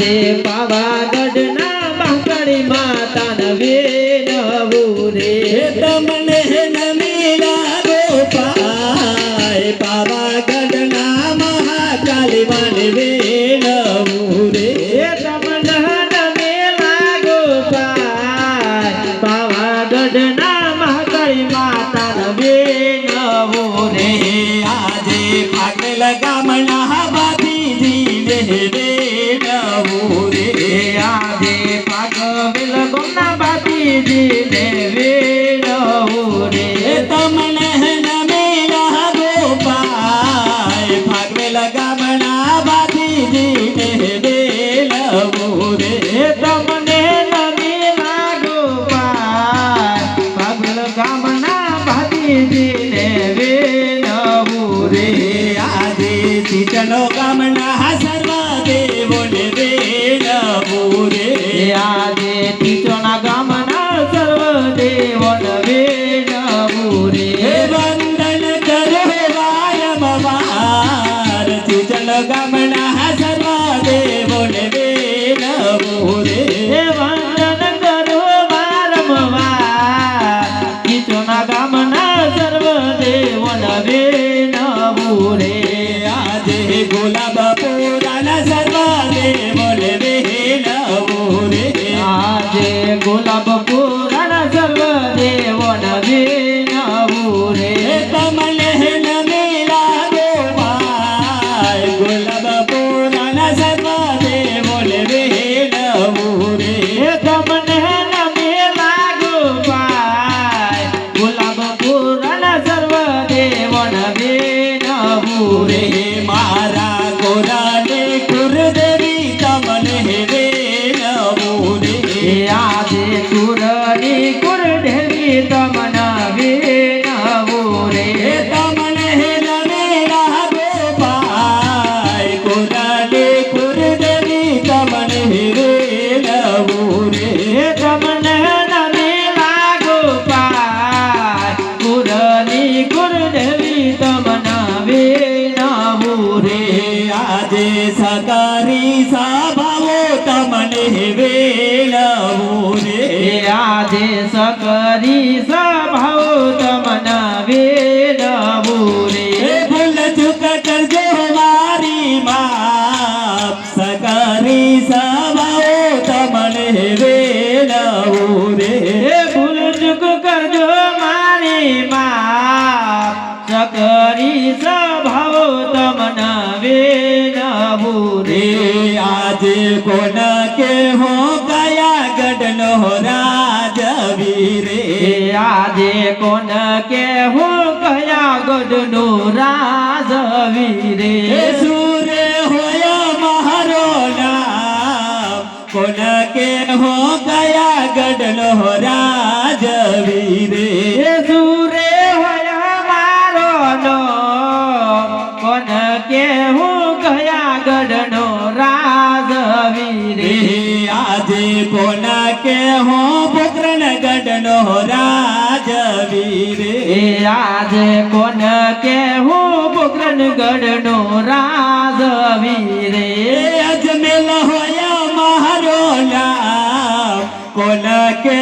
આજે પાવાગઢના મહાકાળી માતાને વિનવું રે તમને નમીલા ગોપાલ પાવાગઢના મહાકાળી માને વિનવું રે તમને નમીલા ગોપાલ પાવાગઢના મહાકાળી માતાને વિનવું રે આજે પાટલ ગામના બાપીજી વિનવું રે આજે પાટલ ગામના બાપીજીને વિનવું રે તમને નમેલા ગોપાલ પાટલ ગામના બાપીજીને વિનવું રે તમને નમીલા ગોપાલ પાટલ ગામના બાપીજીને વિનવું રે આજે ચીચનો ગામના સર્વ દેવોને વિનવું રે આજે ટીચોના ગામના સર્વ દેવોને વિનવું રે વંદન કરે વાયમવાર ચીચનો ગામના સર્વ દેવોને વિનવું રે વંદન કરો વારંવાર ટીચોના ગામના સર્વ દેવોને વિનવું રે આજે ગુલાબ પુરાના સર્વ દેવોને વિનવું રે આજે ગુલાબ પુરાણા સર્વ દેવોને વિનવું રે તમને નમેલા ગોપાલ ગુલાબ પુરાના સર્વ દેવોને વિનવું રે તમને નમેલા ગોપાલ ગુલાબ પુરાણા સર્વ દેવોને વિનવું રે મારા ગોરાને કુરદેવી તમને વિનવું રે આજે સુરની કુળદેવી તમને વિનવું રે તમને નમેલા ગોપાલ ગોરાને કુરદેવી તમને વિનવું રે તમને નમેલા ગોપાલ કુરની કુળદેવી તમને વિનવું રે આજે સકારી સભાઓ તમને વિનવું રે આજે સકરી સભાઓ તમને વિનવું રે ભૂલ ચૂક કરજો મારી બાપ સકારી સભાઓ તમને વિનવું રે ભૂલ ચૂક કરજો મારી માં સકરી સભાઓ તમને વિનવું રે આજે કોણ કે હો કયા ગઢનો રાજવીર આજે કોણ કે હું કયા ગઢનો રાજવીર સુર હોય મારો નામ કોણ કે હો કયા ગઢનો રાજવીર સુરે હોય મારો નામ કોણ કે હું કયા ગઢનો રાજવીર આજે કોણ કે હો પોકરણ ગઢનો રાજવીર આજે કોણ કે હું પોકરણગઢનો રાજવીર અજમેલ હોય મારો નામ કોણ કે